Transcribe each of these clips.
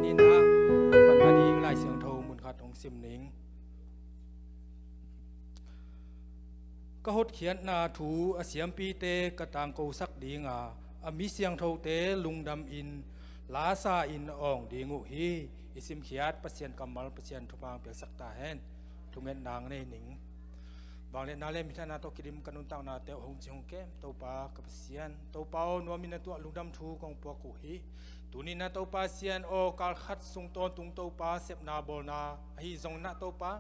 นี่นะปันมาดีไล่เสียงโทมุนขัดของซิมนิงก็หดเขียนนาถูเสียมปีเตกระตางโกสักดีงามีเสียงโทเตลุงดำอินลาซาอินอ่องดีงูฮีอิสิมเขียดเปเซียนกำมัลเปเซียนทุบางเปียกสักตาแหนทุงเงินนางในหนิงบางเล่นนาเล่มิท่านาโตกิริมกันุนตังนาเตอหงจิงเกมโตปากับเซียนโตปาโนมินาตัวลุงดำทูกองปวกูฮีตุนินาโตปาเซียนโอกาลขัดสุงตอนตุงโตปาเสพนาโบนาฮีจงนาโตปา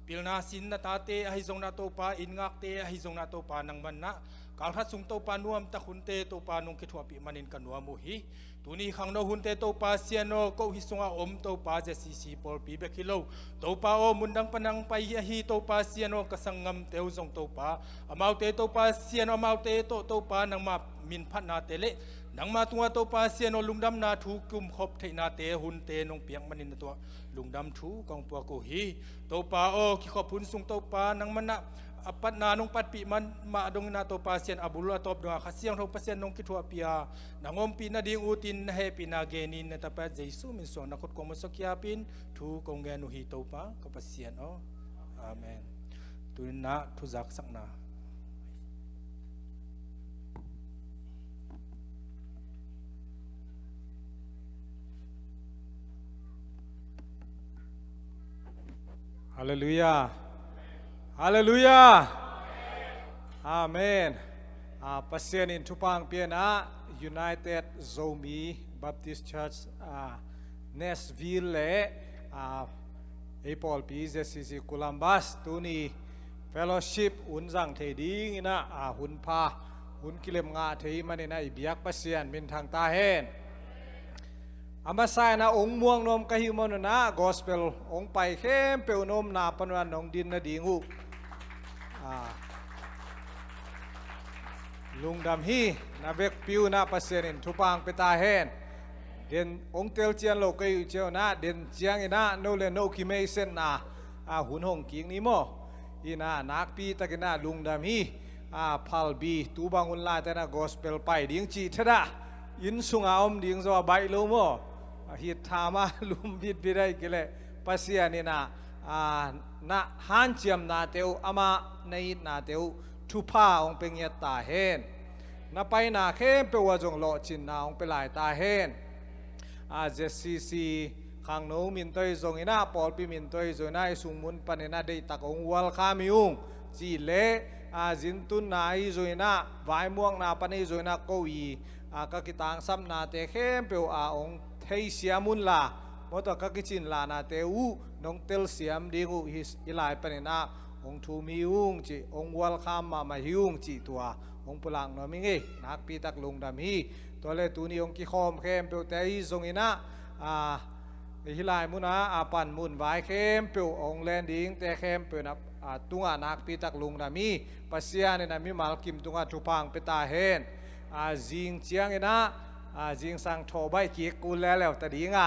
ปิลนาสินนาตาเตฮีจงนาโตปาอินงักเตฮีจงนาโตปานังมันนะกาลขัดสุงโตปานวมตะขุนเตโตปานุงคิดหัวปิมันินกันวมุฮีตุนีขังโนหุนเตโตปาเซียนโอโกฮิสงอาอมโตปาเจซีซีปอลปีเบคิโลโตปาโอมุนดังปนังไปฮีโตปาเซียนโอกสังงมเตวจงโตปาอมาเตโตปาเซียนอมาเตโตปานังมามินพัฒนาเตเลนังมาตัวโตปาเซียนโอลุงดำนาทูกุมขบเทนาเตหุนเตนงเปียงมันินตัวลุงดำทูกองปัวกูฮีโตปาโอคิขบุนสุงโตปานังมันนะปัตนานงปัดปีมันมาดงนาโตปาเซียนอบุลตอบดงขัดเสียงโทปาเซียนนงคิดหัวปียานางอมปีนาดิงอุตินเฮปีนาเกนินนตาเปเจสุมินสวงนักขดกงมสกิอาปินทูกงเงนุฮีโตปากับปาเซียนอ๋ออาเมนตุนนะทุจักสักนาฮาเลลูยาฮาเลลูยาอาเมนpasien in Tupang Piana United Zomi Baptist Church Nashville le Apol PZCC Columbus tuni fellowship unjang thei ding ina hun pha hun kilem nga thei manina ibiak pasien min thang ta hen amasai na ong muang nom kahimon na gospel ong pai khem peunom na panwan nong din na dinguลุงดำฮีนาเบกปิวนาปัสเซนินทุปางเปตาเฮนเด่นองเตลเจียนโลกอยู่เจ้านะเด่นเจียงอินะโนเลโนคิเมเซนนาหุ่นหงกิงนี่โมอินะนักปีตะกินะลุงดำฮีพัลบีตูบังอุนลาแต่นะกอสเปลไปดิ้งจีเทดายินสุงอาอมดิ้งโซใบโลโมฮิตามาลุมบิดบิได้กิเลปัสเซียนินะนะฮันเจียมนาเตวอามาในนาเตวทุพาองเป็นยตาเฮนนับไปนาเข้มเปว่าจงโลจินนาองเป็นลายตาเฮนเจสซีขังโนมินตัวจงอินาปอลปีมินตัวจงน่าสุงมุนปันนาได้ตะกงวัลขามิยุงจีเล่จินตุนนาอิจงอินาวายม่วงนาปันอิจงอินาโกวีก็กิตังซ้ำนาเตเข้มเปว่าองเทียเสียมุนลามดก็กิจินลานาเตอูน้องเตลเสียมดีกูฮิสอิลายปันนาองทูมียุงจีองวัลคามมายุงจีตัวองปุลังนอมิงเอนักปีตักลุงดำฮีตัวเลตุนีองกิคอมเข้มเปียวเตยทรงอินะฮิลายมุนะปันมุนไว้เข้มเปียวองแลนดิ้งแต่เข้มเปียวนับตุงนักปีตักลุงดำฮีปัสยาเนี่ยนะมีมาลกิมตุงทุพังเปตาเฮนจิงเจียงอินะจิงสังโทใบกีกุลแล้วแต่ดิ้ง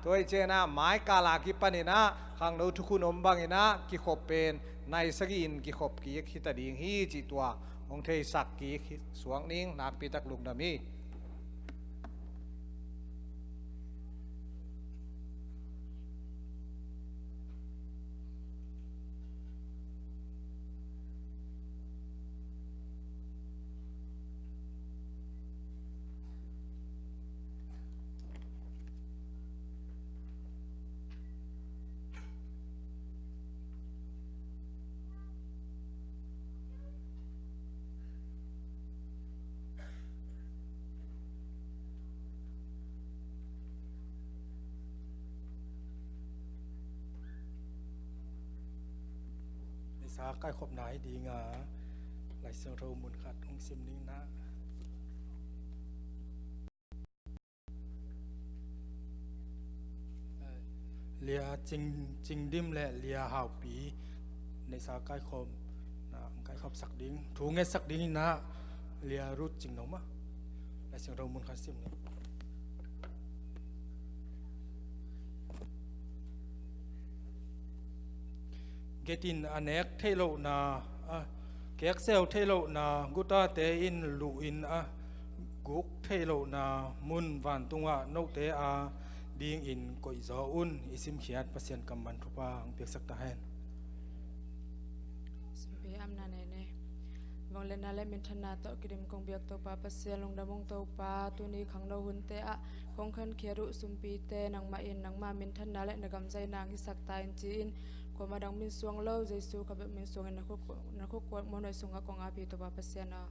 ตัวเจนะไม้กาลากิปันอินะขังโนทุกุนอมบังอินะกิขบเป็นในสกินกิขบกีขิตดิ่งฮีจิตัวองเทสักกีสวงนิ่งนักปีตักลุงดามีสาใกล้ขบไหนดีงาไหลเสียงโทมุนขัดองซิมนิ่งนะเลียจิงดิมและเลียหาวปีในสาใกล้ขบนะใกล้ขบสักดิ้งถูงเงสักดิ้งนะเลียรุดจิงหนอมะไหลเสียงโทมุนขัดซิมนี่เกตินอเนกเทโลนาเก็กเซลเทโลนากุตาเตอินลูอินกุกเทโลนามุนวันตุงะโนเต ding in koi zo un isim khiat pasien kamban thupa ang pek sak ta hen Simpi amna nene vong le na le min thana to kirim kong biak to pa pasien long damong to pa tu ni khang no hun te a kong khan khiaru sumpi te nang ma in nang ma min thana le nagam jai nang hi sak ta in chi in ko ma dang min suang lo jesu ka be min suang na ko mo noi sunga kong a pi to pa pasien a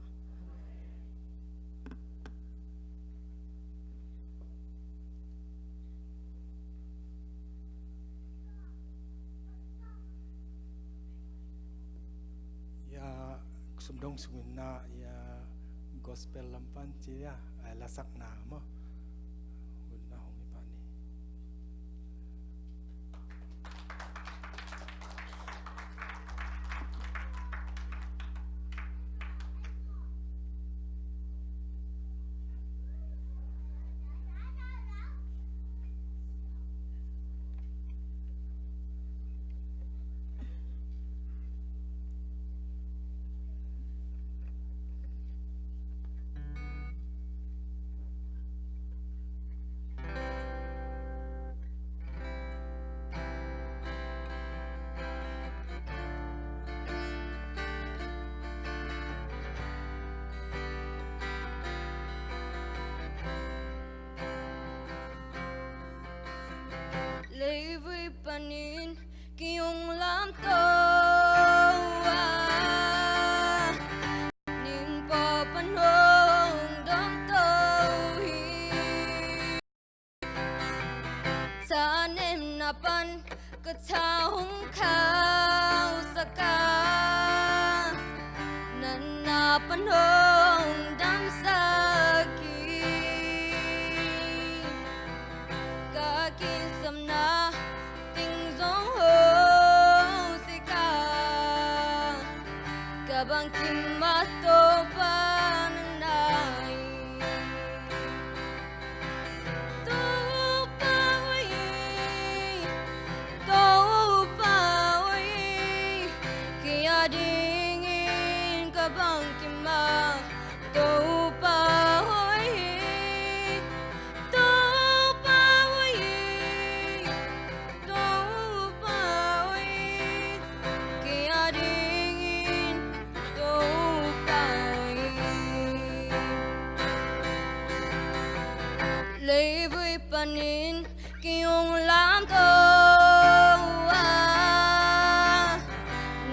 ya sumdong sungin na ya gospel lampan chi ya la sak na mo hun na hong ipani lấy với panin kiong lam to ning pa panhong dam to hi sa nem na pan ka cha hong khao saka nan na panhong dam sa na tình giông hồ si ca cả bằng kim ma tô pa nai tô pa oi kia ding in cả bằng kim ma tô pa oi lấy với panin kiong lam to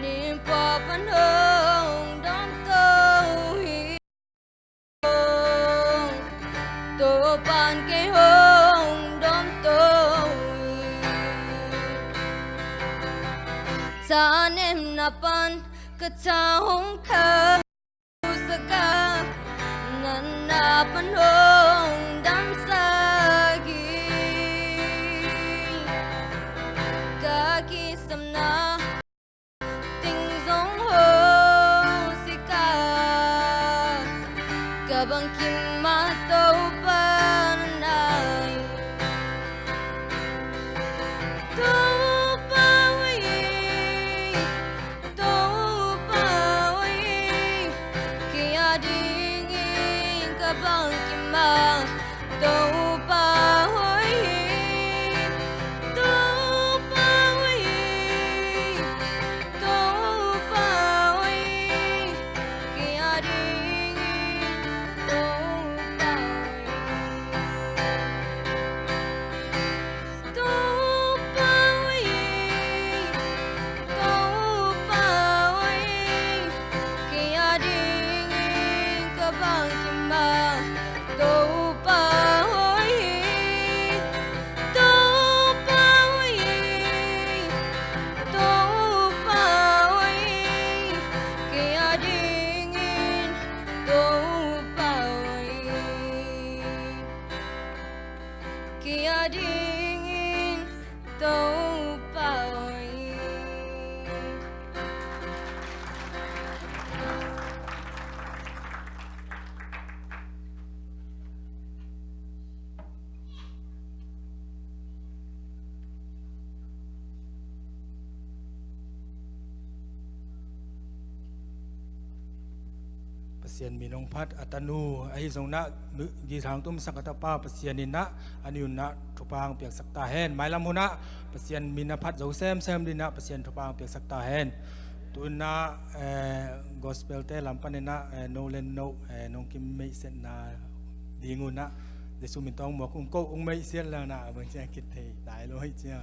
niệm pa pan hong dam to hi to pan ke hong dam to sa nem na pan ka cha hong kha saka nan na pan hong dam sa gi ka ki sam na tình giông hồ si ka ka bang kim ma to pa nai to pa kia ding in ka bang kim ma to pa pasien minong phat atanu ai zong na gi thang tum sakata pa pasien in na aniun na thupang piak sakta hen mailam huna pasien mina phat zo sem dina pasien thupang piak sakta hen tun na gospel te lampan na no len no nong kim mei sen na dingun na de sumin tong mo kum ko ung mei sian la na bang cha kit thei dai lo hai cha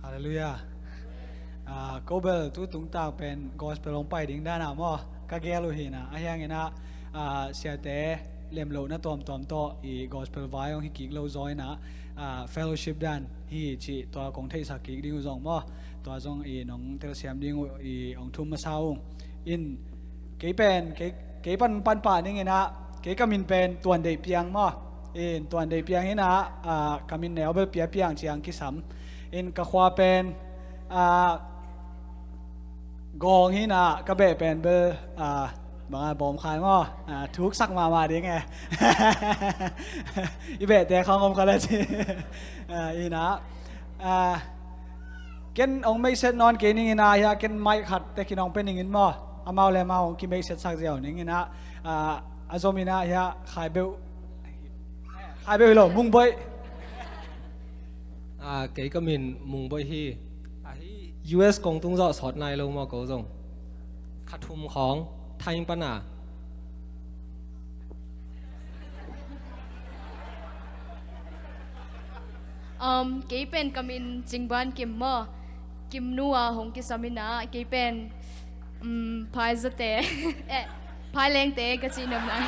ฮาเลลูยาโกเบลทุตุงตางเป็นกอสเปลลงไปดิ้งด้านหน้ามอกะเกลูฮีนะอายังไงนะเสียแต่เล่มโลนะตอมโตอีกอสเปลไว้ของฮิกิกโลจอยนะเฟลโลชิพด้านฮีจีตัวของเทสักกิกดิ้งจงมอตัวจงอีน้องเตลเซียมดิ้งอีองทุมมาเศร้าอินเกเป็นเกปันป่านี่ไงนะเกกามินเป็นตัวเดียเปียงมออินตัวเดียเปียงนี่นะกามินแนวเบลเปียงเจียงกิสัมอินกะควาเป็นกองฮินะกระเบะเป็นเบอร์บางบอมขายมั้งทุกสักมาดิไงอีเบะแต่เขางงกันเลยสิอีนะเกินองไม่เสร็จนอนเกินนี่นะอยากเกินไม่ขัดแต่กินองเป็นอย่างนี้มั้งอามาเลยมาองกินไม่เสร็จสักเดียวนี่นะอาจอมีนะอยากขายเบลหรอมุ่งไปเก๋ก็มินมุงบอยฮีUS กงตุ้งเจาะสอดในลงมาโกจงขัดทุมของไทยปัญหาเก๋เป็นกามินจิงบ้านกิมมอกิมนัวหงกิสามินะเก๋เป็นพายสเตพายแรงเตะกะจีนำนาย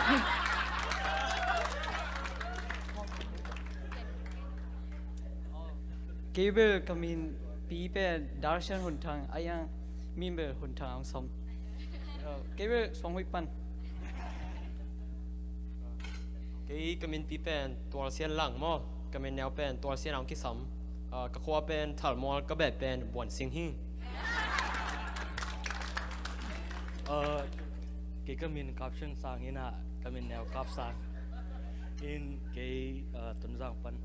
เกเบลกามินปีเป็นดาร์ชันหนทางอายังมีเบลหนทางสมเกเบลสองวิปันเก๋ก็มินปีเป็นตัวเสียนหลังมอก็มินแนวเป็นตัวเสียนเอาคิดซ้ำก็ขวาเป็นถาลมอก็แบบเป็นบวนสิงหิเก๋ก็มินกับเชิงสางนี่นะก็มินแนวกับสางอินเก๋ต้นสางปัน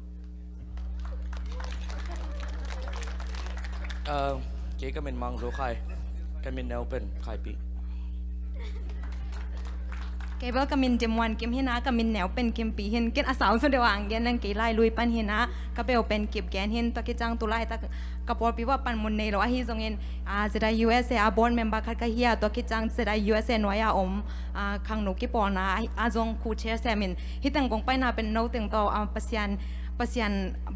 เก๋ก็เป็นมังโซไข่ก็เป็นแนวเป็นไข่ปี เกเบลกามินเจมวันเกมเฮนะกามินแนวเป็นเกมปีเฮนเกนอาสาวสุดเดวังเกนนังเกไล่ลุยปันเฮนะก็เบลเป็นเก็บแกนเฮนตะกิจังตุไลตะกะปอปีว่าปันมุนในรอฮีซงเฮนจะได้ USA บอร์ดเมมเบอร์คัดกะเฮียตะกิจังจะได้ USA นอยาอมคังโนกิปอนะจงคูเชแซมินฮิตังกงไปนาเป็นโนตึงโตปัสยัน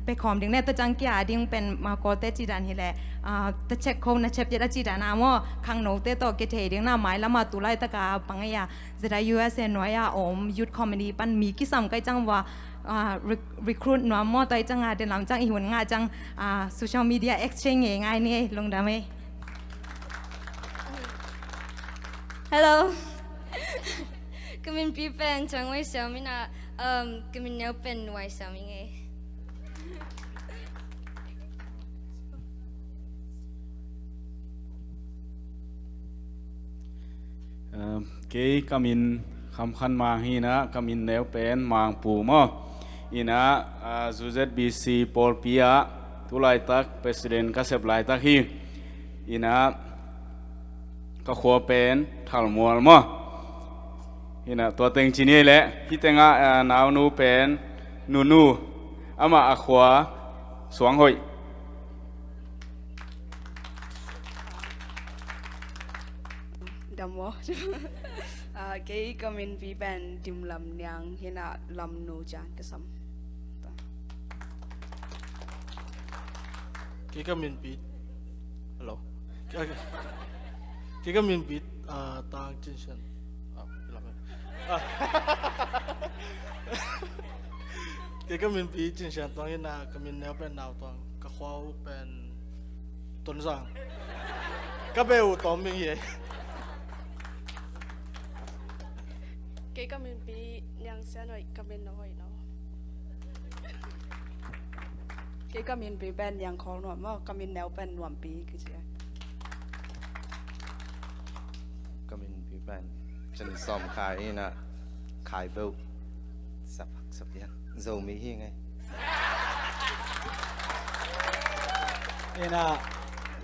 ไปขอมดึงแน่ตัวจังเกียดิ้งเป็นมาโกเตจีดันฮิแลตะเช็คโคนะเช็บจะได้จีดานามอคังโนเตโตเกเทดิ้งหน้าไม้ละมาตุไลตะกาปังยาจะได้ USA นอยาอมยุดคอมเมดี้ปันมีกิซัมไกจังว่าrecruit นัวมอตัวจังเดินหลังจังอีหุ่นงาจังsocial media exchange ง่ายนี่ลงดาไหม Hello ก็มินปีเป็นจังไว้เสียวมินะก็มินแนวเป็นไว้เสียวมิไงเก๋ก็มินคำคันมาฮีนะก็มินแนวเป็นมังปูมออีนะจูเซตบีซีปอลปียตุไลตักประธานก็เสพไลตักฮีอีนะก็ขวบเป็นทัลมัวมออีนะตัวเต็งจีนี่แหละที่เต็งนาวนูเป็นนูอามาขวาสวงหอยดำวะเก๋ก็มินปีเป็นดิมลำยังเห็นลำโนจังก็ซ้ำเก๋ก็มินปีฮัลโหลเก๋ก็มินปีตางจินเชนเก๋ก็มินปีจินเชนตอนนี้นะก็มินแนวเป็นดาวตองก็ขวาเป็นต้นสังก็เบลตอมมิงเย่เก๋ก็มินปียังเสียหน่อยก็มินน้อยเนาะเก๋ก็มินปีเป็นยังของหน่วยมั้งก็มินแนวเป็นหน่วยปีคือเชียก็มินปีเป็นฉันซ้อมขายนี่นะขายเบล sắp tiếng dầu mỹ hi ngay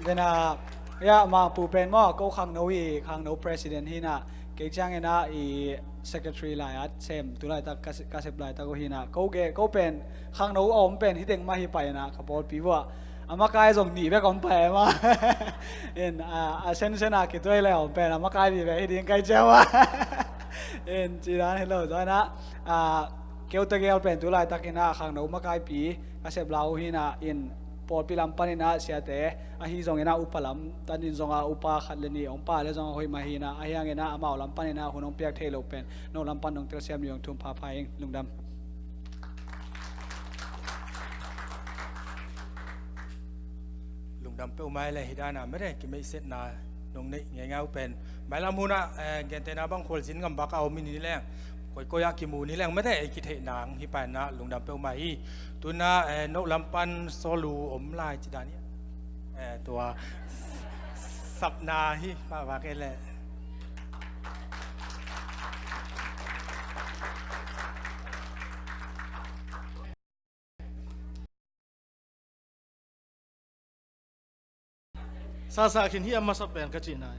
ina ya ma pu pen mo ko khang no president hina ke chang ina I secretary lai at sem tulai ta ka sep lai ta ko hina ko pen khang no om pen hi teng ma hi pai na ka bol pi wa ama kai jong ni be kom pa ma in a sen a ki toi le om pen ama kai bi be hi ding kai chawa in chi dan hello do na kêu ta gel pen tulai ta kina khang no ma kai pi ka sep lau hina in pol pilam panina siate a hi zong ena upalam tanin zonga upa khatleni ongpa le zonga hoi mahina ayang ena amau lam panina hunong piak thelo pen no lam pan nong tel siam yong thum pha phaing lungdam lungdam pe umai le hidana mere ki me set na nong nei nge ngau pen mai lamuna gentena bang khol sin ngam baka o mini leng koi koya ki mu ni leng mere ki the nang hi pa na lungdam pe umai tuna no lampan solu om lai chidaniตัวสับนาฮิมาว่ากันแหละ sa khin hi ama sa pen ka chi na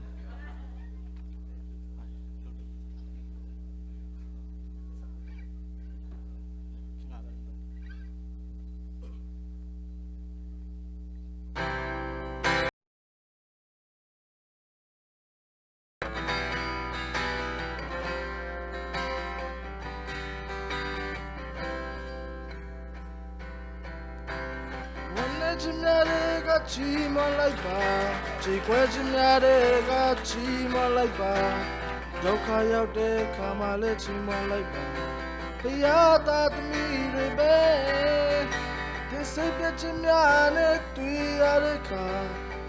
chi ma lai ba chi kwe chi mya de ga chi ma lai ba dau kha yauk de kha ma le chi ma lai ba pya ta tmi de be tin sai pya chi mya ne tui ya de kha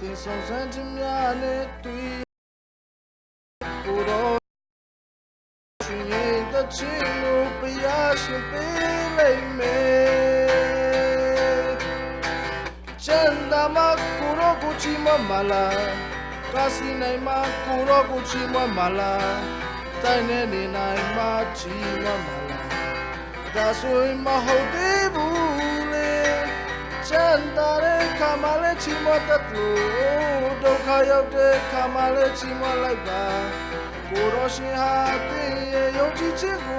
tin song san chi mya ne tui ko ro chi ye da chi lu pya shi pe lai me Chanda ma kuro kuchi ma mala, kasi nai ma kuro kuchi ma mala, tai ne ni nai ma chi ma mala, da sui ma ho de bule, chanda re kamale chi ma tatlu, do kayau de kamale chi ma lai ba, kuro shi ha te ye yo chi chi gu,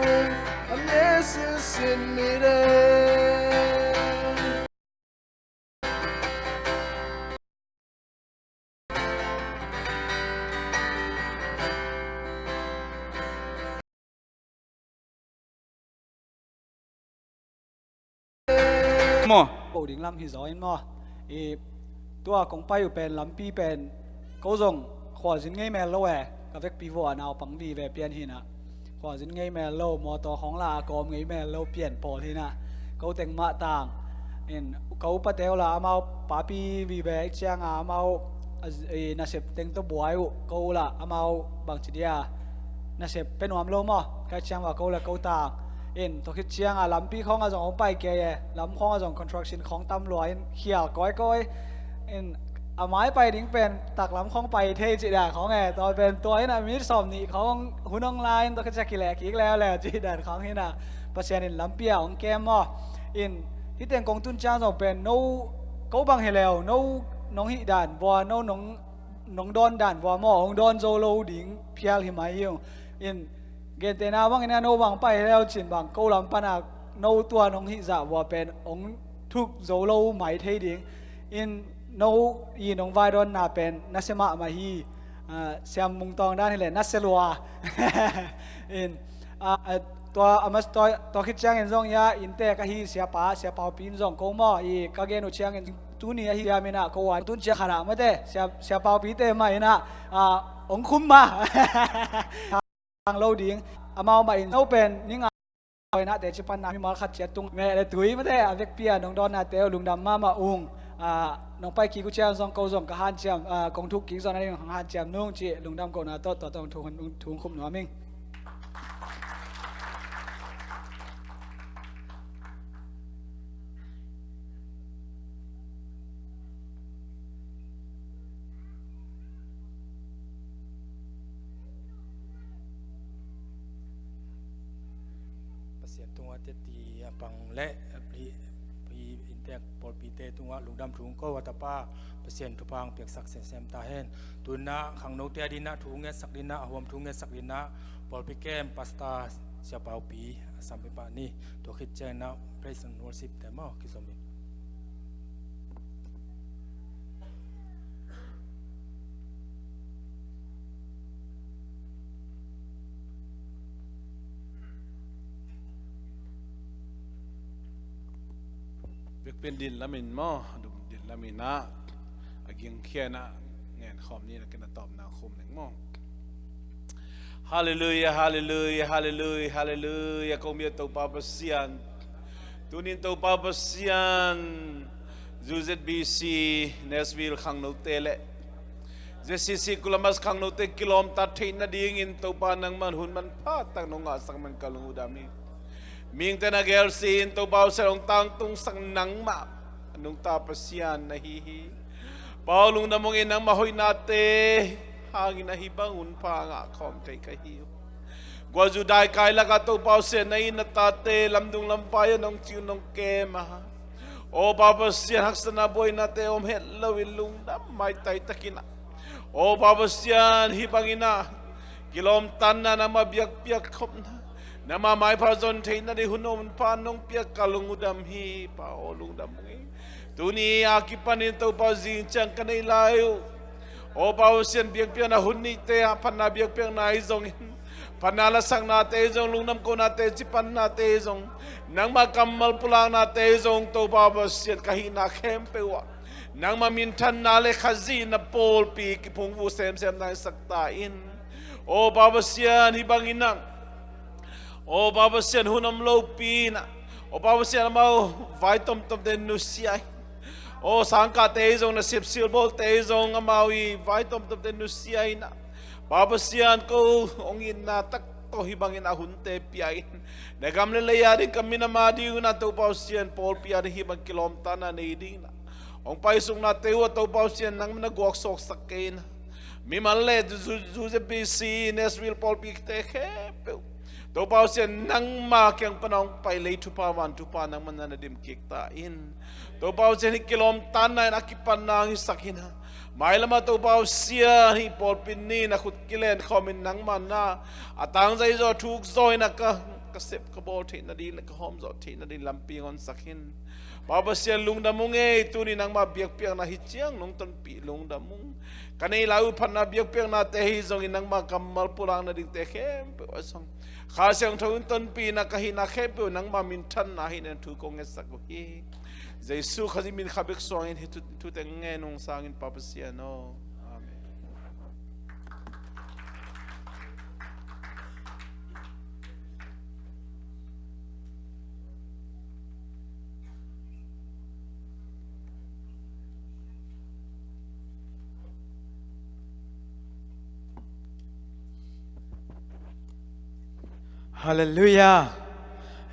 amye sin ni re. mo bộ đình lâm hi giỏi mo tua công pai pen lam pi pen câu rong khỏa dính ngay mẹ lâu cả vết pi vua nào bằng đi về pian hi na khỏa dính ngay mẹ lâu mò to khóng là có ngay mẹ lâu pian bỏ hi na câu tiếng mạ tàng câu bắt đầu là mau pa pi vì về chang mau na sep tiếng to buai câu là mau bằng chỉ dia na sep pen hoam lâu mo cái chang và câu là câu tàngตัวคิดเชียงลำปีของอาจารย์ไปเกยลำของอาจารย์ construction ของตำรวจเขียวก้อยเอาไม้ไปดิ้งเป็นตักลำของไปเทจิดาของไงตอนเป็นตัวนี้นะมีสอบนี่ของหุ่นออนไลน์ตัวคิดจะกี่แหลกอีกแล้วแหละจิดาของนี่นะเปอร์เซ็นต์ลำเปียของแกมอ่ะที่เต็งกองทุนจ้างส่งเป็นโน้เขาบังเฮลโน้น้องฮิดานวัวโน้น้องดอนดานวัวหม้อของดอนโซโลดิ้งเพียลหิมายิงเกณฑ์แต่นาว่างเนี่ยโนบังไปแล้วจินบังกูลำปนักโนตัวน้องฮิจ่าว่าเป็นองทุกโซโลหมายเทดิ้งโนน้องไวดอนน่าเป็นนัสมามาฮีเสียมมุงตองด้านนี่แหละนัสลัวตัวมัสตัวคิดจังซองยาเตะก็ฮีเสียป้าปีนซองกูมั่วก็เกณฑ์อุเชียงตัวนี้ฮียามินะกูวันตุนเชียขนาดไม่ได้เสียป้าปีเตะไม่นะองคุ้มมาทางเราดิ้งมาเอาเราเป็นนี่ไงนะแต่จะปันน้ำมีมาขัดเจ็ดตรงแม่เลยตุ้ยไม่ได้เวกเปียน้องดอนนาเตลลุงดำมาอุ้งน้องไปกี่กุเชียงซองเกาซองกับฮันเจียมกองทุกกี่ซองนั่นเองของฮันเจียมนุ่งจีลุงดำก่อนนะต่อต้องทุงคุมหนัวมิง เสียนตัวเตตีปังและปีอินเตกปอลปีเตตัวลุงดำถุงก็วัตป้าเปอร์เซ็นต์ทุพังเปียกสักเซมตาเห็นตุนนะขังโนเตียดินะถุงเงสักดินะหวมถุงเงสักดินะปอลปีแกมปัสตาเสียเปาปีสัมปปานี่ตัวคิดเจนะเพรสน์วอลซิปแต่มาคิดสมิเวกเป็นดินละมินมอดุมดินละมินนะอากิงเขียนะเงินคอมนี่นะกันตอบนาคมหนึ่งมอฮาเลลูยาฮาเลลูยาฮาเลลูยาฮาเลลูยาคงมีตัวปาปเซียนตัวนี้ตัวปาปเซียนจูเซตบีซีเนสวิลขังโนเตเลเจสิสิกุลมัสขังโนเตกิโลมตัดทิ้งนาดีงินตัวปานังมันหุ่นมันพาตั้งนงอาสังมันกลุงอุดามีมิงแต่นักเอลซีนตัวเบาเสลงตังตุงสังนังมานุงตาปเซียนนะฮีฮีเปาลุงนำมองเอ็นังมาหอยนาเตหากินนะฮีบังอุนพางะคอมใจกะฮิวกว่าจุดได้กายละกะตัวเบาเสนในนัตตาเตลำดุงลำไฟนองจิวนองเกมาโอปาปเซียนหักษณะบอยนาเตอมเฮลลวิลุงดำไม่ไตตะกินะโอปาปเซียนฮิบังินะกิโลมตันนะนามาเบียกเบียกคบนะนามาไม้พระจนเทนได้หุ่นมันพานงเปียกกะลุงอุดมฮีป่าโอลุงดำงี้ตัวนี้อากิปันินตัวป่าจิงจังกันในลายโอป่าเสียนเบียกเปียนะหุ่นนี่เตะพันนาเบียกเปียนายจงพันนาละสังนาเตจงลุงน้ำโกนาเตจิปันนาเตจงนังมากำมัลปุลางนาเตจงตัวป่าเสียนกะหินาเข้มเปวะนังมามินทันนาเลขจีนาโปลปีกิพงวูเซมนายสักตาอินโอป่าเสียนฮิบังอินังโอ้บาบเซียนหุ่นน้ำโลปีนะโอ้บาบเซียนมาไว้ต้มเดนนุสีโอ้สังกัดเตยจงนะสิบซิลโบเตยจงมาวีไว้ต้มเดนนุสีนะบาบเซียนก็องอินนะตักโตฮิบังอินอาหุ่นเตปียนในกำเลเลยาดิกามินามาดิวนะตัวบาบเซียนโพลปียนฮิบังกิโลมตันนะในดิงนะองไปสุงนะเตวตัวบาบเซียนนังมันกวกศกสักเกนมีมันเล่จูเซบีซีเนสวิลโพลปีเตเคเปตัวเบาเสียนนังมาเกียงปนองไปเลยทุพาวันทุพานังมันนันดิมเกียกตาอินตัวเบาเสียนกิโลมตันในนักกิปันนางสักหินะหมายละมาตัวเบาเสียฮิปอลปินนี่นักขุดกิเลนคอมินนังมันนะอาตังใจจอทุกซอยนักกระเสพกระโบเทนดีนักหอมจอเทนดีลำปีงอนสักหินเบาเสียนลุงดำมุงเอตัวนี้นังมาเบียกเปียงนะฮิเจียงลงต้นปีลุงดำมุงกันในลาวพันนาเบียกเปียงนะเตหิจงนังมากำมัลปุรังนาดิเตเข้มเปอสงข้าเสียงทวินต้นปีนักหินักเขปนังมามินทันนาหินันทุกองเอสักฮีเจสุข้าจิมินขับเอกสวงหิทุเตงเงนงสางินปาปเซียโนอาเมนฮาเลลูยา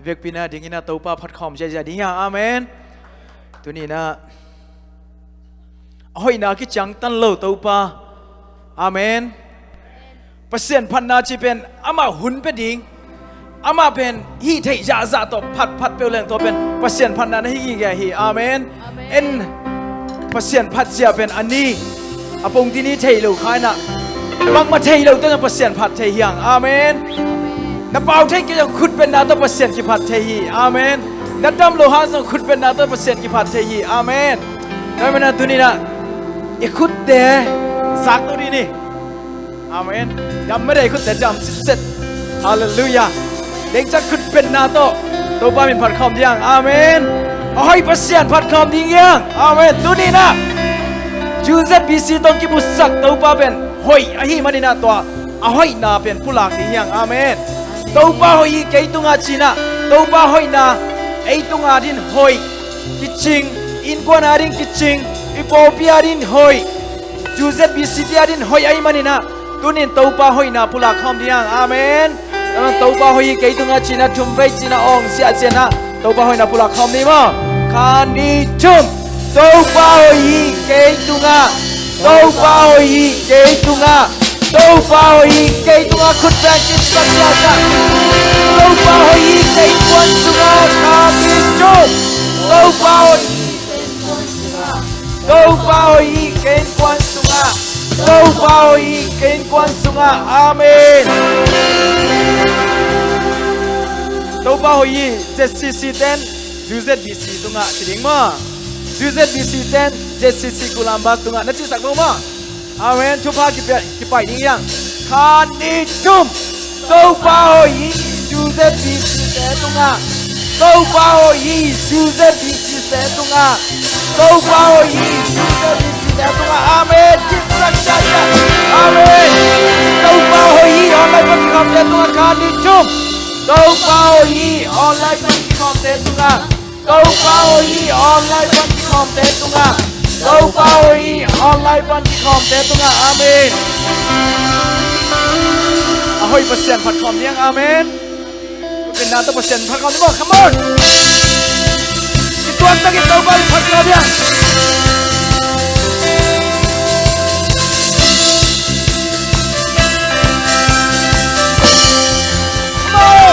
เวกปีนาดิ่งนะตัวป้าพัดคอมใจจะดิ่งอาเมนตัวนี้นะอ้อยนาคิดจังตันโลตัวป้าอาเมนเปอร์เซ็นต์พันนาจีเป็นอามาหุ่นเป็นดิ่งอามาเป็นฮีเทยาซาตัวพัดเปลวแรงตัวเป็นเปอร์เซ็นต์พันนาให้ยิ่งใหญ่ฮีอาเมนเอ็นเปอร์เซ็นต์พัดเสียเป็นอันนี้อาปงที่นี้เทยลูกค้านะบางมาเทยลูกตั้งเปอร์เซ็นต์พัดเทยยังอาเมนนับเป้าเทกิจขุดเป็นนาตัวเปอร์เซ็นต์กิพัดเทียอาเมนนับดำโลหะส่งขุดเป็นนาตัวเปอร์เซ็นต์กิพัดเทียอาเมนได้ไหมนะตัวนี้นะอีขุดเดสักตัวนี้นี่อาเมนดำไม่ได้ขุดแต่ดำเสร็จฮาเลลูยาเด็กจะขุดเป็นนาตัวป้าเป็นผัดคอมยังอาเมนเอาให้เปอร์เซ็นต์ผัดคอมทิ้งยังอาเมนตัวนี้นะจูเซปบีซีต้องกิบุสักตัวป้าเป็นหอยอาฮีมันนี่นะตัวเอาให้นาเป็นผู้หลักทิ้งยังอาเมนตัวป้าหอยเกยตุงอาจีน่ะตัวป้าหอยนาไอตุงอาดินหอยกิจิงอินกวนอาดินกิจิงอีโปปีอาดินหอยจูเซปบีซีอาดินหอยไอมันนี่นะตัวนี้ตัวป้าหอยนาผู้หลักคำเดียงอาเมนแล้วตัวป้าหอยเกยตุงอาจีน่ะทุ่มไปจีน่ะองเสียเสียนะตัวป้าหอยนาผู้หลักคำนี้มั้งคานิจุมตัวป้าหอยเกยตุงอาตัวป้าหอยเกยตุงอาตัวป้าหอยเกยตุงอา khut bang kim sak ya ta to pa hoi yi kai kwan sunga kamin chum to pa hoi Đâu bao ý kén quan sunga Đâu bao ý kén quan sunga Amen Đâu bao ý ZCC ten ZBC tunga Tiding mo ZBC ten ZCC Kulambas tunga Nachi sak mo mo Amen Chupa kipai ding yang Kani chum Đâu bao ý ZBC ten tunga Đâu bao ý ZBC ten tunga Đâu bao ý ZBC ten tunga Amen Kisak saja Amen Đâu bao ý online bagi kami ten tunga Kani chum Đâu bao ý online bagi kami ten tunga Đâu bao ý online bagi kami ten tunga Đâu bao ý online bagi kami ten tunga Amen Ahoy pasien phat kami yang Amenเป็นนาตัวpasien phat kami mo Come on Tuan tak kita ubah phat kami yang Come on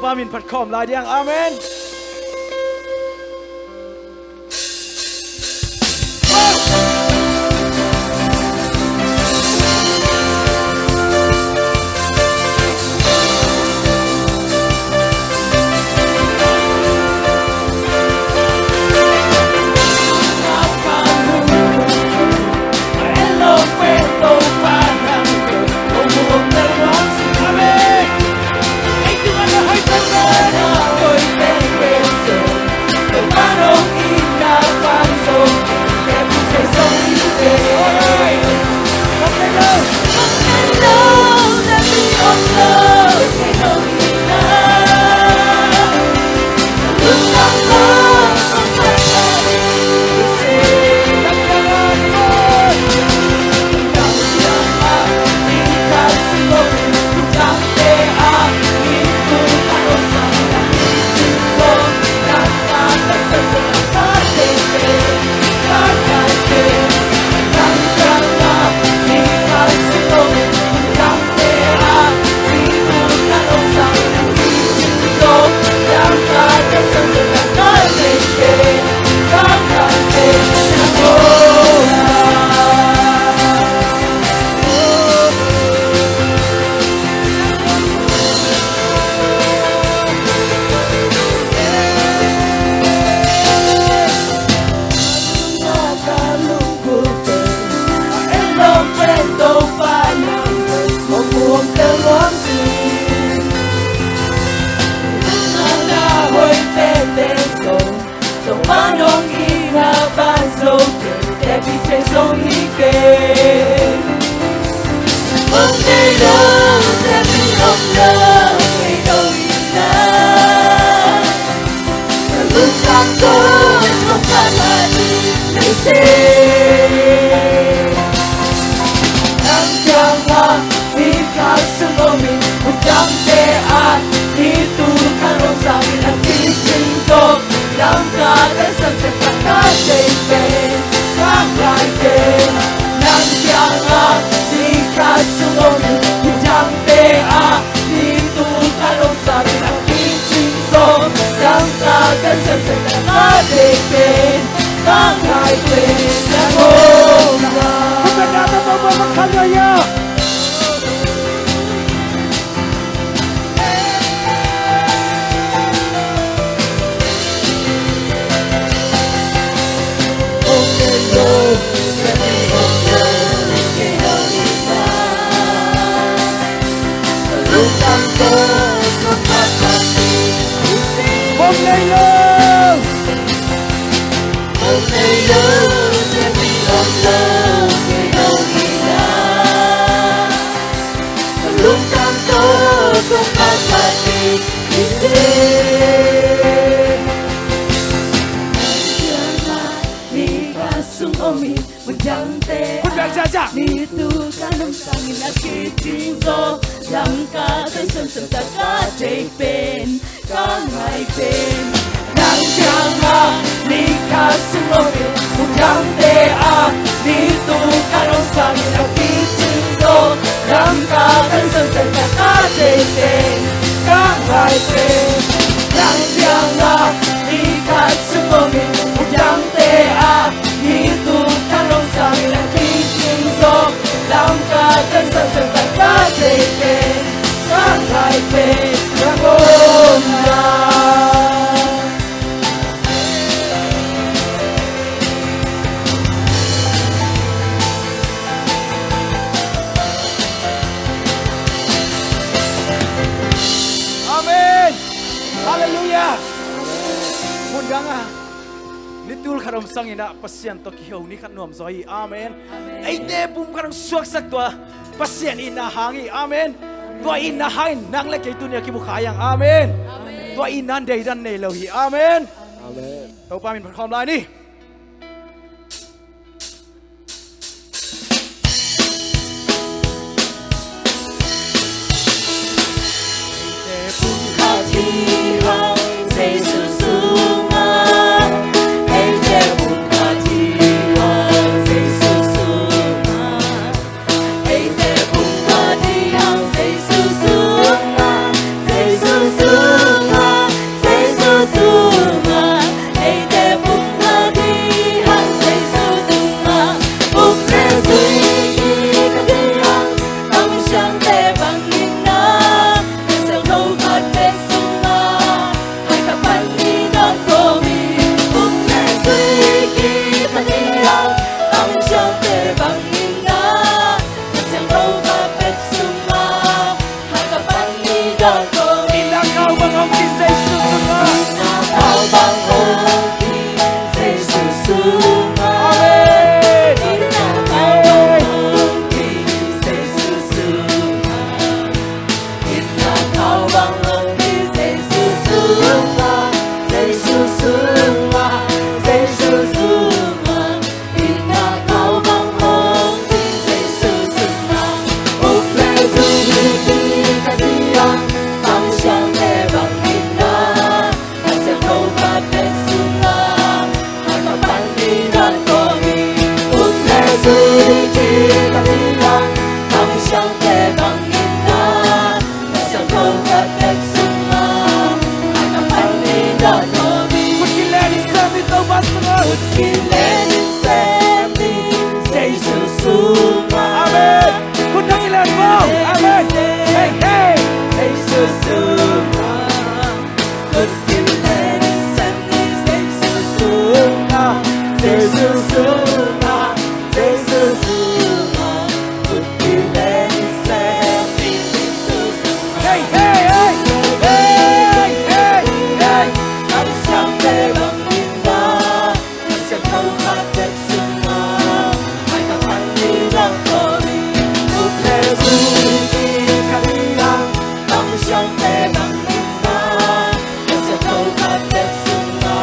pa min phat khom lai diang amen pasien to ki ho ni khat nom zoi amen ai te pum kan suak sak to pasien in na hangi amen to in na hain nang le ke tu ne ki bu khayang amen to in nan dei dan nei lo hi amen amen to pa min khom lai ni te pum kha thi hang sei su su ma ai te pum kha thi hang sei su su ma ai te pum kha thi hang sei su su ma sei su su đón có mi na cao bằng ông tin dây su su nga cao bằng ông tin dây su su nga amen cao bằng ông tin dây su su nga cao bằng ông tin dây su su nga dây su su nga dây su su nga cao bằng ông tin dây su su nga úc lệ du hi ti ca ti yang tăng sang lệ bằng in na ta sẽ câu ca tết su nga ta ta ban đi đón có mi úc lệ du hi ti ca ti yang tăng sang lệ bằng in na ta sẽ câu ca tết su nga ta ta ban đi đón có mi úc lệ đi xem đi tàu bát nga úc lệ đi xem đi dây su su nga amen úc lệ lên vào amen hey hey dây su su nga úc lệ đi xem đi dây su su nga dây su su nga dây su su nga úc lệ đi xem đi dây su su hey hey hey hey hey hey I'm somewhere bằng in na ta sẽ câu hát tết su nga ai ta ban đi đón có mi úc lệ du hi ca ti yang tăng sang lệ bằng in na ta sẽ câu hát tết su nga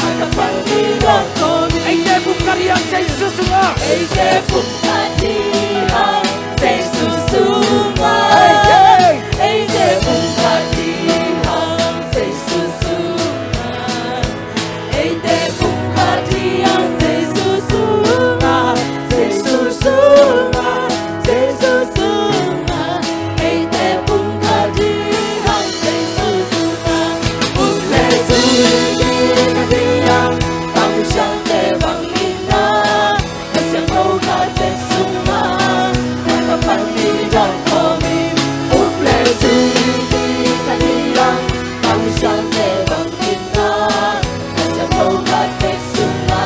ai ta ban đi đón có mi ai te phụng ca yang dây su su nga ai te phụng ca yang dây su su nga ai te phụng ca yang dây su su nga ai te phụng ca yang dây su su nga dây su su nga dây su su nga ai te phụng ca yang dây su su nga úc lệ du hi ca ti yang tăng sang lệ bằng in na ta sẽ câu ca tết su nga ta ta ban đi đón có mi úc lệ du hi ca ti yang tăng sang lệ bằng in na ta sẽ câu ca tết su nga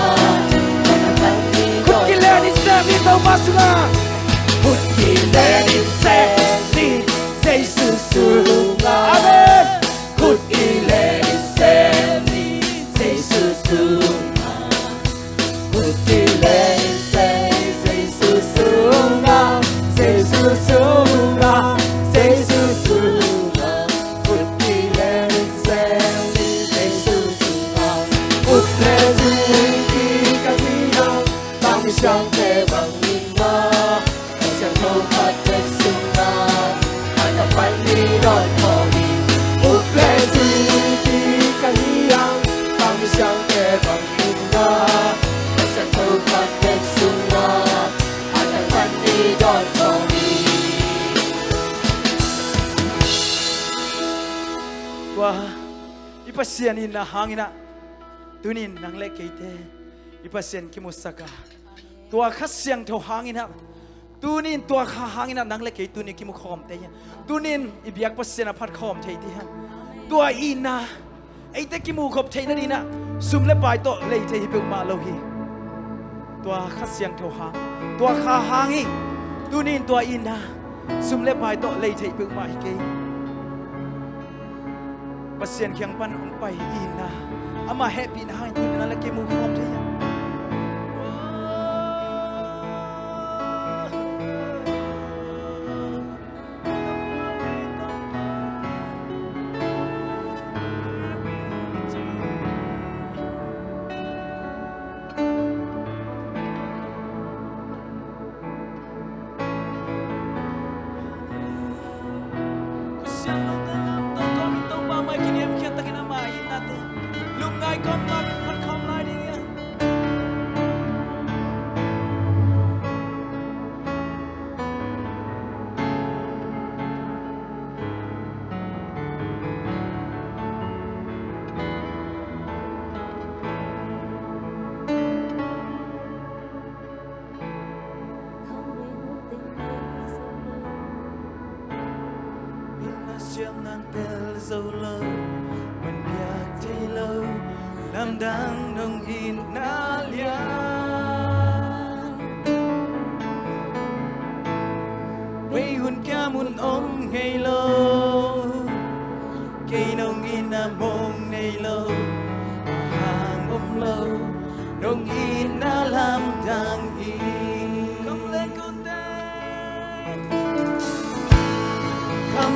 ta ta ban đi đón úc lệ đi xem đi tàu bát nga úc lệ đi xem đi dây su su nga amen úc lệ đi xem đi dây su su nga úc lệ đi xem dây su su nga dây su su nga dây su su nga úc lệ đi xem đi dây su su nga úc lệ du hi ca ti yang tăng sang lệ bằng in na ta sẽ câu hát tết su nga ai ta ban đi đón có mi úc lệ du hi ca ti yang tăng sang lệ bằng in na ta sẽ câu hát tết su nga ai ta ban đi đón có mi tua ipasian in na hangina tunin nang le keite ipasian ki musaka tua khasyang tho hangina tunin tua kha hangina nang le ke tunin ki mu khom te tunin ibyak pasian aphat khom thei ti ha tua ina ai te ki mu khop thei na ni na sum le pai to le thei pe ma lo hi tua khasyang tho hang tua kha hangi tunin tua ina sum le pai to le thei pe ma hi ke pasian kyang pan ong pai ina ama happy na hain tun na la ke mu khom thei chiếc nắng tel dâu lâu mình biết thấy lâu làm đang nông in na lia quay hôn ca muốn ôm ngày lâu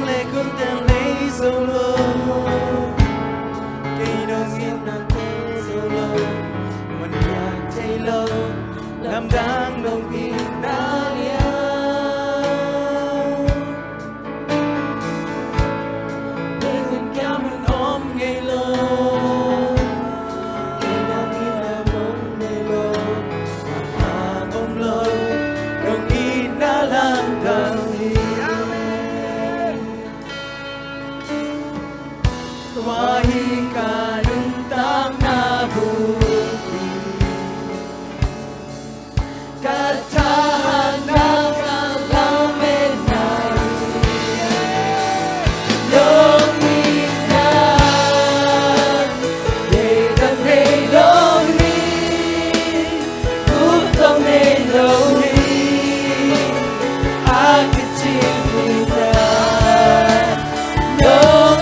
lệ cũng tên lấy dấu lâu cây đông yên nàng thế dấu lâu mình nhạc thấy lâu làm đáng đông yên đã liao để mình kéo mình ôm ngày lâu cây đông yên là mong ngày lâu mà mong lâu đông yên đã làm càng Wahi kanung tam na bukti Katahan ng alamin na Long inan Yedan rey long ni Utong rey long ni Akitin kita Long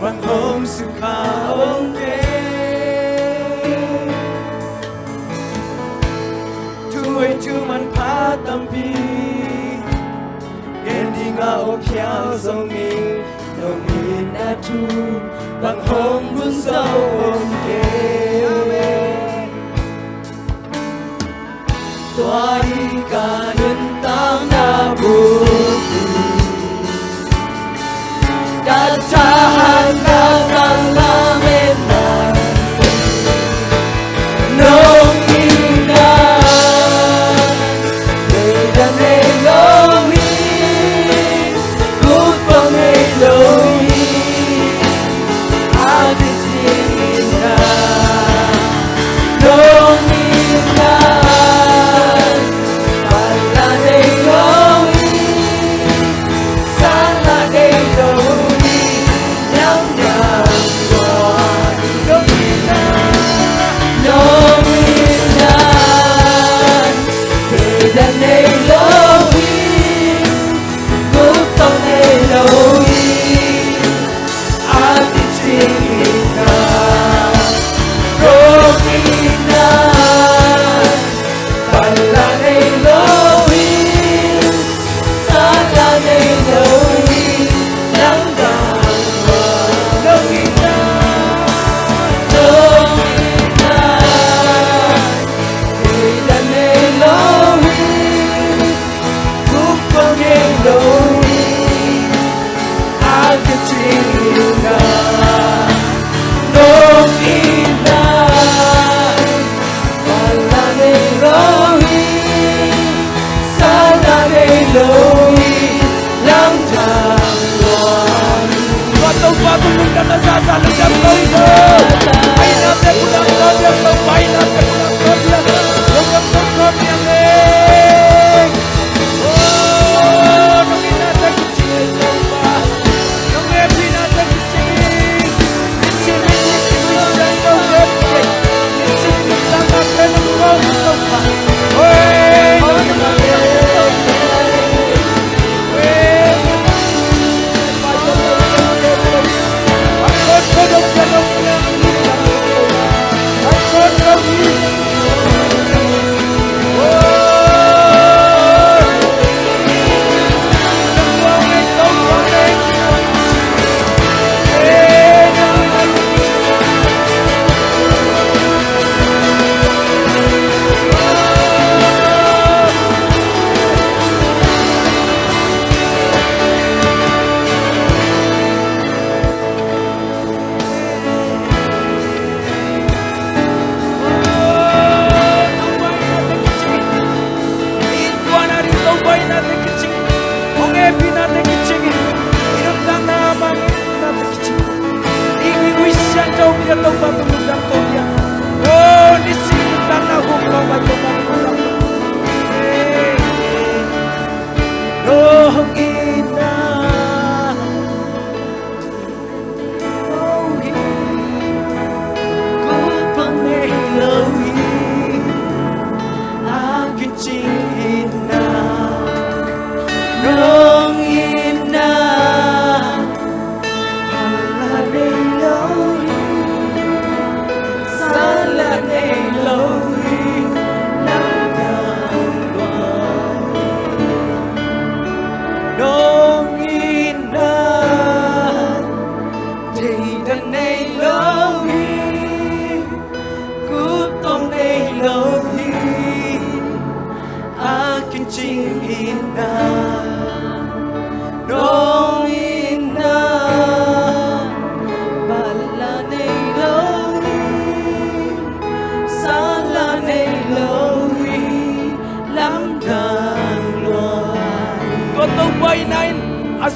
Hoàng hôn sự khá ông kê Tui tu man phá tâm bi Ghen đi ngã ô khéo dòng nghi Đồng nghi na tu Hoàng hôn buôn sâu ông kê Tua đi cả nhân tăng na bukti Katahan ng alamin na Nung inan Yedan ay lohin Kupang ay lohin Abitin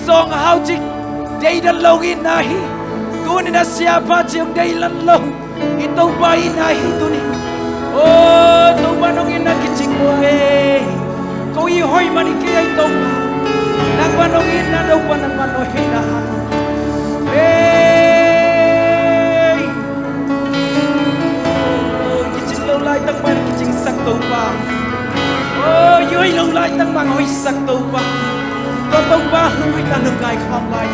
song how chik day dan long in nahi tu ni na siapa cium day lan long itu bayi nahi tu ni oh tu banong in na kicing wae kau i hoi mani ke ai tu nang banong in na dau panang mano hina hey oh kicing lo lai tak ban kicing sak tu pa oh yoi lo lai tak bang hoi sak tu pa to tu pa hui ta lung kai kham lai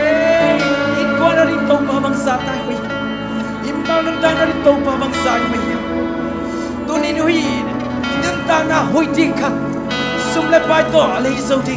hey in ko na rin tu pa bang sa tai hui imbal nang ta na rin tu pa bang sa hui tu ni hui nang ta na hui ti kha sum le pai to ale zo ti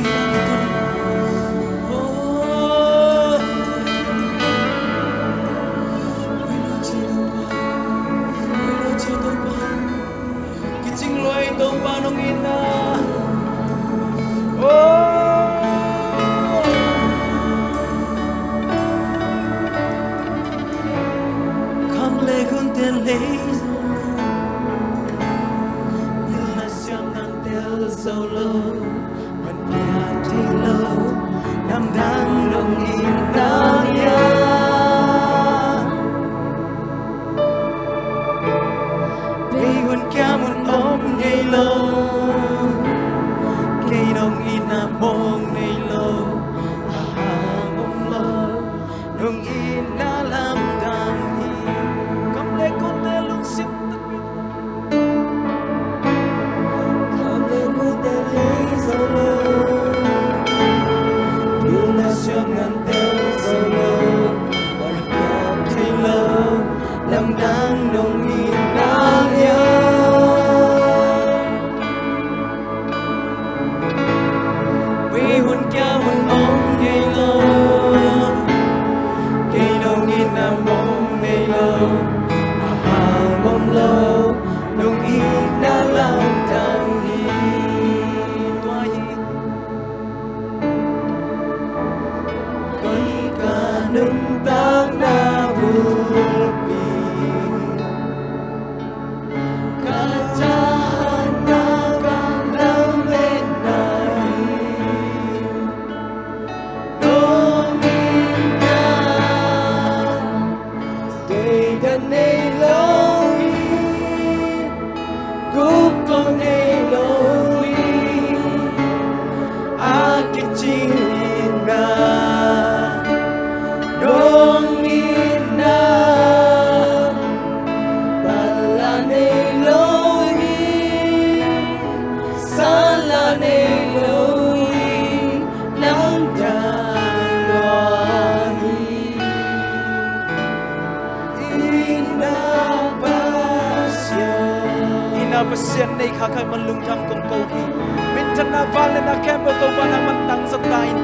pasien nei kha khai man lung tham kong ko hi min thana wal na kem to ba na man tang sa tain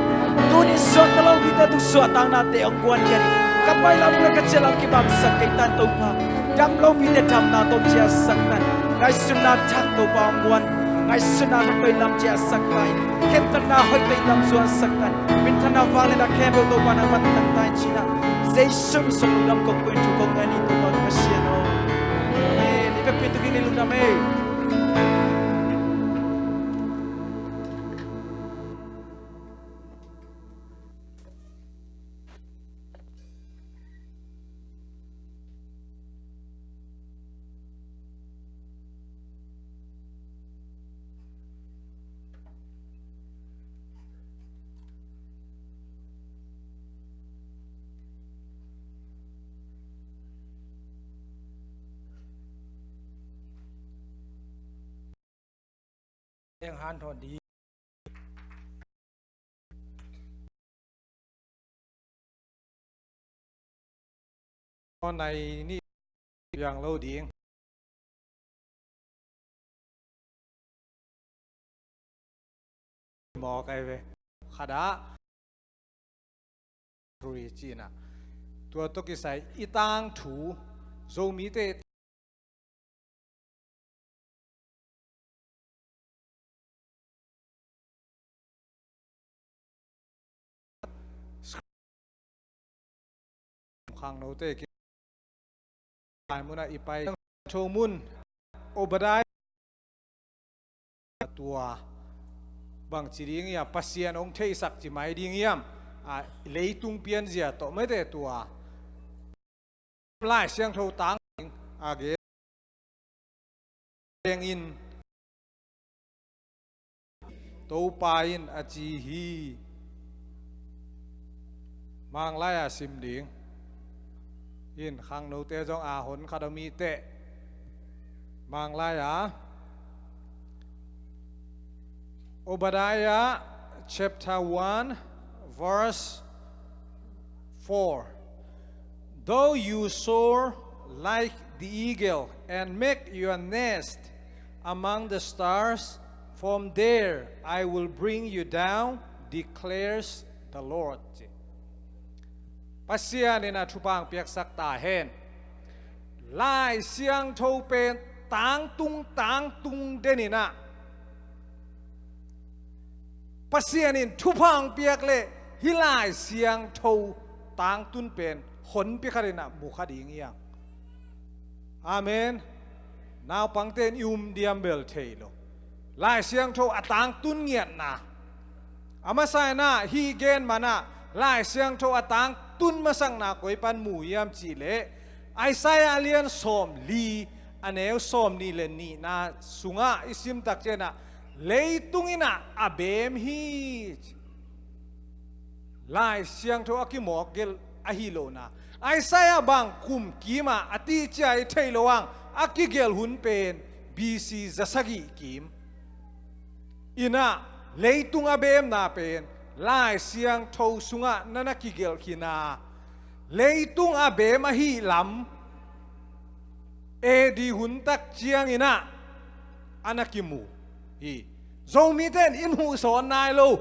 tu ni so ta lo hi ta tu so tang na te ong kwan chen ka pai lam na ka chelam ki bang sak kai tan to pa dam lo mi te tham na to chia sak tan ngai sun na thak to pa ong kwan ngai sun na to lam chia sak pai kem tan na hoi te lam so sak tan min thana wal na kem to ba na man tang tain china zai sum so lam ko ko tu ko ngani to pa pasien no ni pe pe tu ki ni lu na me Yang han thon di con này ni yang lâu điện mò cái về khá đã rồi chi na tua tôi cái sai itang thủ dầu mỹ tê khang nô tê cái ai muốn ai bay châu mun obadai tua บางจีดิงยาปัสยานองเทสักจิไม่ดิงยามเลยตุงเปียนเสียต่อไม่ได้ตัวปลายเสียงเท่าตังเกงอินตัวปายินอาจีฮีมังไลอาซิมดิงยินขังโนเตจงอาหนคาดมีเตมังไลอาObadiah chapter 1 verse 4 Though you soar like the eagle and make your nest among the stars, from there I will bring you down, declares the Lord. Pasya ni na chupang piak sakta hen. Lai siang thâu pen tang tung denina. Pasya ni chupang piak le hilai siang thâu tang tun pen hon pikarina bukhading yang. Amen. Now pangten diambel tailo. Lai siang thâu atang tun nghiat na. Amasay na hi gen mana lai siang thâu atang tun masang na koi pan mu yam chile. Ai sai alien som li aneo som ni len ni na sunga isim tak chena leitungina abem hi. Lai siang thâu akimok gel ahilo na. Ai sai abang kum kima ati chai thailowang akigel hun pen BC zasagi kim. Ina leitung abem na pen lai siang thâu sunga nanakigel kina leitung abem ahi lam di hun tak chiang ina anakimu hi zomi ten inhu son nai lo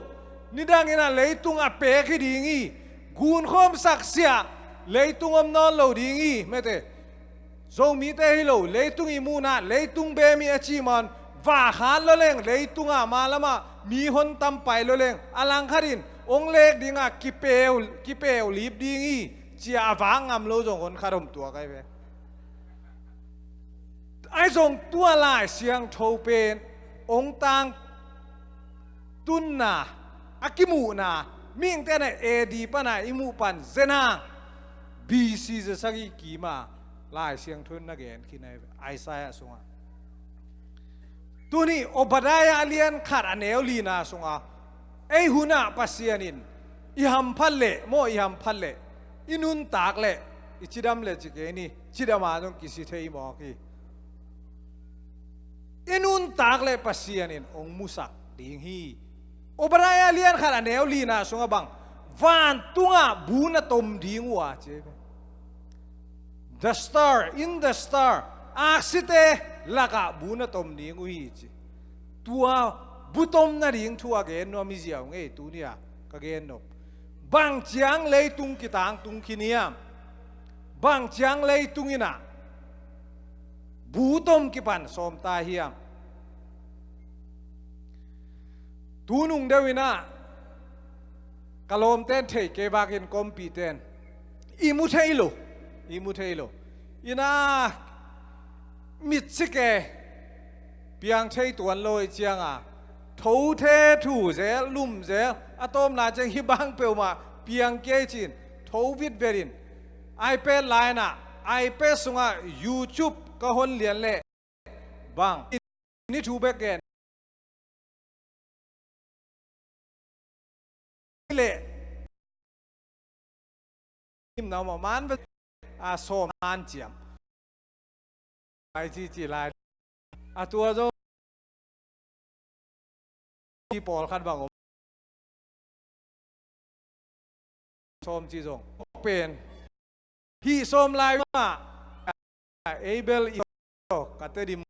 nidang ina leitung ape ki dingi gun khom saksia leitung am non lo dingi mete zomi te hi lo leitung imuna leitung be mi achimon va khan lo leng leitung a malama mi hon tam pai lo leng alang kharin ong lek dinga kipeu lip dingi chia awang am lo jong on kharom tua kai be ai jong tua lai siang thâu pen ong tang tun na akimu na ming te na edi pa na imu pan zena BC ze sagi kima lai siang thun na gen kinai Isaiah sunga Tuni Obadiah alian khat aneo lina sunga ei huna pasianin iham phalle mo iham phalle inun tak le ichidam le chikeni chidama jong kisi thei mo ki inun tak le pasianin ong musak ding hi Obadiah alian khat aneo lina sunga bang van tunga buna tom ding wa che the star in the star aksite laka buna tom ding ui chi tua butom na ring thua gen no mi jiao nge tu nia ka gen no bang chiang lei tung kitang tung kiniam bang chiang lei tung ina butom ki pan som ta hiam tunung dewina kalom ten thei ke bakin kompiten imu theilo ina mitsike piang thei tuan loi chiang a thâu the thu ze lum ze atom na chang hi bang peu ma piang ke chin thâu vit verin ipad line na ipad sunga YouTube ka hon lian le bang ni thu back again le im na ma man a som an chiam ai chi lai a tua zoที่ปอลคัดบางผมส้มจีจงเป็นพี่ส้มลายว่าเอเบลอีกัตเตอร์ดิม